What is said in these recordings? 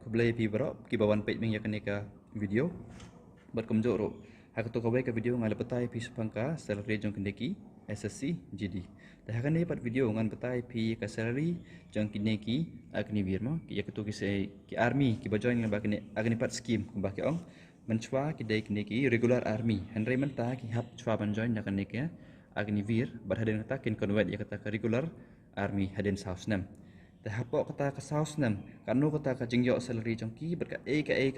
keblay pi berok ki bawan page ming ya kenika video bat kumjok ro hak to kawai ka video ngal petai pi supangka salary jong kendeki SSC GD dah kan dapat video ngan petai pi ka salary jong kindeki agni birma ki ya ketu ki se ki army ki bajoin ngan bakni agni pat scheme kumbah ki ong menchwa ki dai kindeki regular army henry menta ki hap chwa banjoin ya kenika agni vir bat haden kata kin convert ya kata regular army haden south nam tahapok kata ka saus nam kanu kata ka jingyo salary jongki berka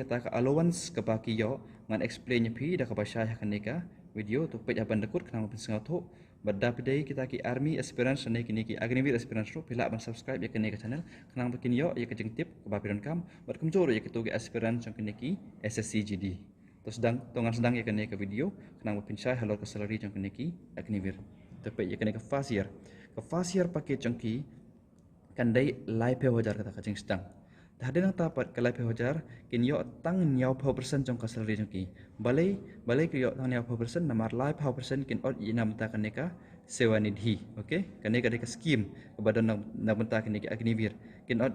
kata ka allowance ka baki yo ngan explain nya pi da ka basya ya kanika video tu pej aban dekut kana pun sengau tu badda pidai kita ki army aspirants ne kini ki agnivir aspirants ro pila ban subscribe ya kanika channel kana pun yo ya ka jing tip ka bapiron kam bat kumjor ya kitu ki aspirant jong kini ki SSC GD to sedang ya kanika video kana pun syai halor ka salary jong kini ki agnivir tu pej ya kanika fasier paket jongki kandai live pe hojar kata kacing sedang dah ada nang tapat ke live pe hojar kin yo tang nyau % jong ka salary jong ki balai ki yo tang nyau % namar live % kin ot ina menta kaneka sewa nidhi okey kaneka deka scheme kepada nang menta kaneka agnivir kin ot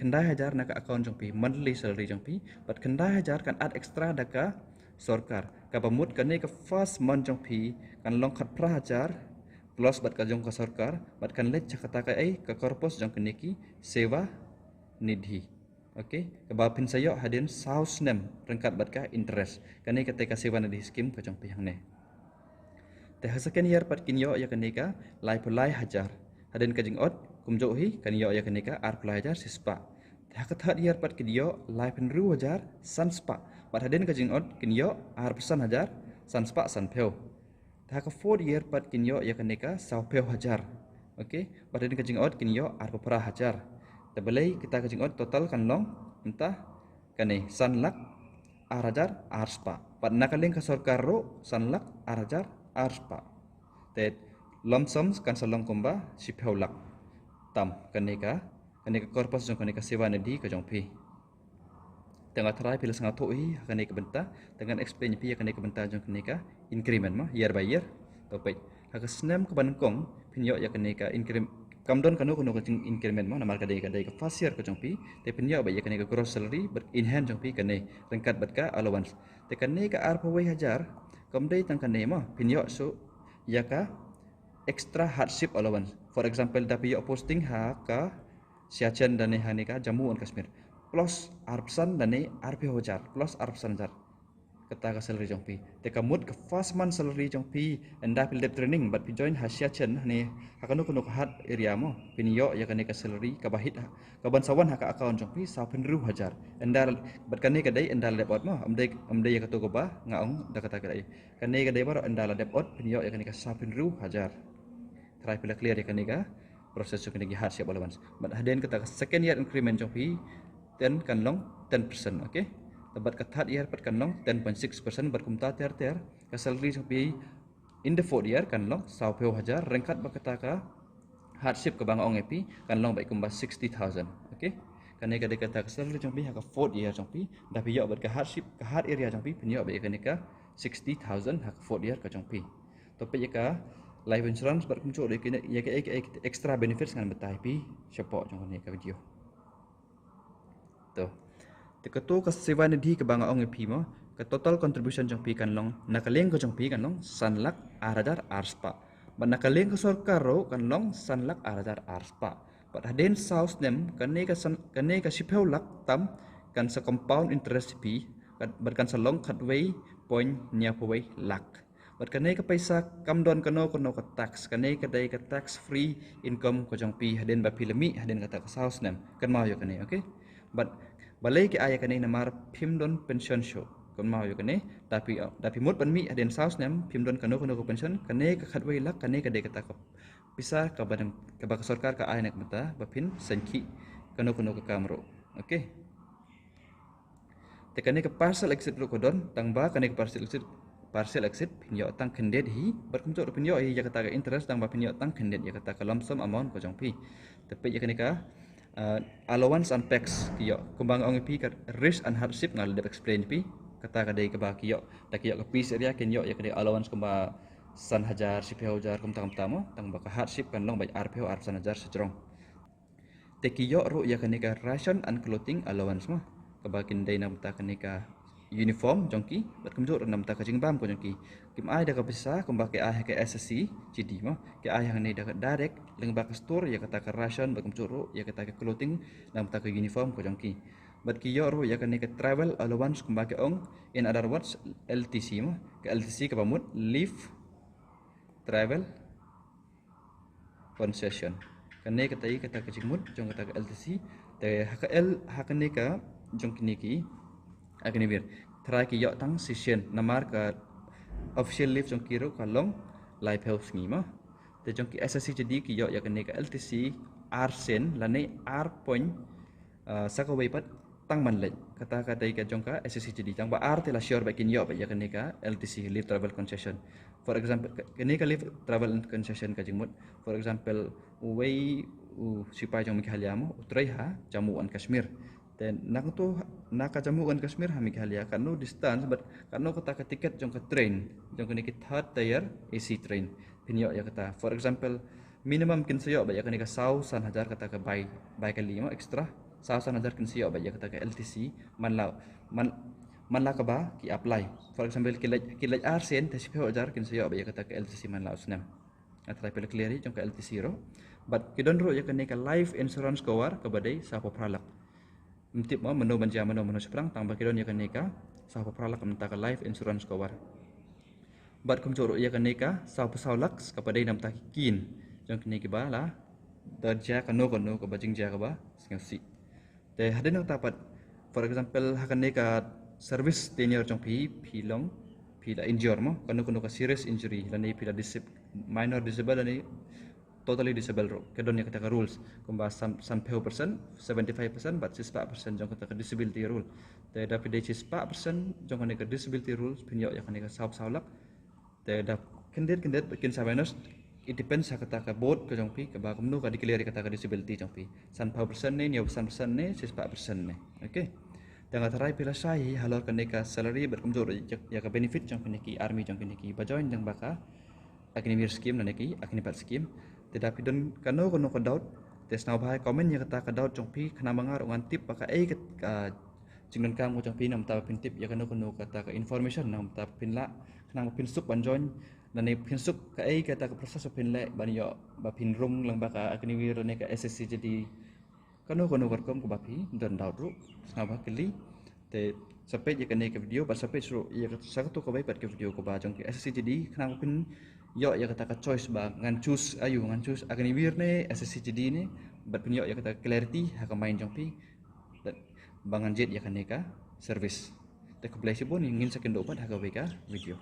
kendai hajar nak account jong pi monthly salary jong pi but kendai hajar kan add extra daka sorkar ka pamut kaneka first month jong pi kan long khat pra hajar plus bat ka jong ka sarkar bat kan let kata ka ka korpus jong keniki sewa nidhi okey ke bapin sayo hadin saus nem rengkat bat ka interest kani ketika sewa nidhi scheme ka jong pihang ne te hasaken year pat kinyo ya kanika lai hajar hadin ka jing ot kumjo hi kanyo ya kanika ar pulai hajar sispa te hakat year pat kinyo lai penru hajar sanspa bat hadin ka jing ot kinyo ar pesan hajar sanspa sanpeo Taka 4 year pat kinyo ya kaneka saupeo hajar. Okey, badan kajing out kinyo arpa para hajar. Tabelai kita kajing out total kan long entah kane sanlak arajar arspa. Pat nakaling ka sarkar ro sanlak arajar arspa. Te lump sums kan salong kumba sipeu lak. Tam kaneka korpus jong kaneka sewa nadi ka jong pi. Tengah try pila sangat toi kaneka benta dengan explain pi kaneka benta jong kaneka increment ma year by year topik hak snam ke bankong pinyo ya kaneka increment kamdon kanu kajing increment ma namar kadai ka first year ka jong pi te pinyo ba ya kaneka gross salary ber in hand jong pi kane rengkat batka allowance te kaneka arpa wai hajar kamdai tang kane ma pinyo so ya ka extra hardship allowance for example da pinyo posting ha ka Siachen dan Haneka Jammu and Kashmir plus arpsan dan arp hajar plus arpsan hajar kata ka salary jong pi te kamut ka first month salary jong pi anda pil dep training but pi join hasia chen ne hakano kuno hat area mo pinyo ya kane ka salary ka bahit ka ban sawan ha ka account jong pi 1,000 hajar anda bat kane ka dai anda dep out mo amdai ya ka to ko ba ngaong da kata ka dai kane ka dai baro anda dep out pinyo ya kane ka 1,000 hajar try pila clear ya kane ka proses jong kane ki hat siap allowance but haden kata second year increment jong pi 10 kan long 10% okay tabat ka third year pat kan long 10.6% berkumta ter ka salary jong pi in the fourth year kan long 1,000 hajar rengkat bakata ka hardship ka bang ong epi kan long bai kumba 60,000 okay kane ka dekata ka salary jong pi ha ka fourth year jong pi da pi yo bat ka hardship ka hard area jong pi pinyo bai kane ka 60,000 ha ka fourth year ka jong pi to pe ka life insurance bar kumcho de kine ya ka extra benefits kan betai pi support jong kane ka video to Tekato ka sewa nidhi ke banga ong epi mo ka total contribution jong pi kan long nakaleng ko jong pi kan long sanlak arajar arspa ba nakaleng ko sarkar ro kan long sanlak arajar arspa but haden south nem kane ka sipeu lak tam kan sa compound interest pi kan sa long khatwei point nya powei lak but kane ka paisa kamdon kano ka tax kane ka dai ka tax free income ko jong pi haden ba pilami haden kata ka south nem kan mau yo kane okay but balai ke aya kane namar pimdon pension show kon mau yo kane tapi mut ban mi aden saus nem pimdon kano ko pension kane ka khatwai lak kane ka de kata ka pisah ka badang ka ba sarkar ka aya nak mata bapin sanki kano ka kamro okay te kane ka parcel exit ro kodon tang ba kane ka parcel exit pinyo tang kendet hi berkumto pinyo hi ya kata ka interest tang ba pinyo tang kendet ya kata ka lump sum amount ko jong pi tapi ya kane ka allowance and tax kiyo kumbang ong pi ka risk and hardship ngal de explain pi kata ka dei ka ba kiyo da kiyo ka piece area kinyo ya ka dei allowance kumba san hajar sipeu hajar kum tamo tang ba ka hardship kan long bai arpeu ar san hajar sejrong te kiyo ro ya ka ration and clothing allowance ma kebakin day nam ta kanika uniform jongki bat kumjur nam ta kajing bam ko jongki kim ai da ka bisa kumbake ai ke SSC GD mo ke ai hang nei da direct leng ba ka store ya kata ka ration ba kumjur ya kata ka clothing nam ta ka uniform ko jongki bat ki yo ro ya kanika travel allowance kumbake ong in other words LTC mo ke LTC ka pamut leave travel concession kane kata kata kajing mut jong kata ka LTC te HKL hakane ka jong kiniki agni bir try ki yok tang session namar ka official leave jong kiro kalong live health ngi ma te jong ki SSC jadi ki yok ya kane ka LTC R sen lane R point sakawai pat tang man lek kata kata ka jong ka SSC jadi jang ba R te la sure ba kin yok ba ya kane ka LTC leave travel concession for example kane ka leave travel concession ka jingmut for example way sipai jong mikhalia mo utrai ha jamuan Kashmir dan nak tu nak jamuan Kashmir ha mikhalia kanu distance but kanu kata ka tiket jong ka train jong ka nikit third tier AC train pinyo ya kata for example minimum kin sayo ba ya ka nika 1000 kata ka by ka 5 extra 1000 kin sayo ba ya kata ka LTC man la ka ba ki apply for example kilaj arsen ta 10,000 kin sayo ba ya kata ka LTC man la usnam atrai pel clear jong ka LTC ro but kidon ro ya ka nika life insurance cover ka badai sa pralak mtip mo meno banja meno seprang tang bakidon ya kanika sa pralak mta ka life insurance cover but kum joro ya kanika sa pasaulak kepada nam ta kin jong kini ba la darja kano ka bajing ja ka ba ngasi te hadin nak tapat for example hakanika service tenure jong long la injure mo kano ka serious injury lani pila minor disable lani totally disabled ro kedon ya kata rules kumba some 50% 75% but 6% jong kata disability rule te da pide 6% jong kata disability rules pinyo ya kata saulak te da kendet bikin sabenos it depends sa kata ka board ka jong pi ka ba kumno ka declare kata ka disability jong pi 50% ne 90% ne 6% ne okay dan atarai pila sai halor ka salary berkumjur ya ka benefit jong ki army jong ki ba join jong baka akini mir scheme na ki akini pat scheme tetapi don kano ka daud tes na bahai komen ya kata ka daud jong pi kena mangar ngan tip baka ka jingdan kam jong pi nam ta pin tip ya kano kata ka information nam ta pin la kena pin suk ban join dan ni pin suk ka kata ka proses pin le ban yo ba pin rung lang baka akini wir ne ka SSC jadi kano kom ko ba pi don daud ru na ba kili te sampai ya kene ke video ba sampai suruh ya satu ko bai pat ke video ko ba jong ki SSC jadi kena pin yo ya kata ka choice ba ngan choose akan ibir ne SSC jadi ne bat pin yo ya kata clarity ha ka main jong pi dan bangan jet ya kaneka service te ko blai sibon ingin second opat ha ka video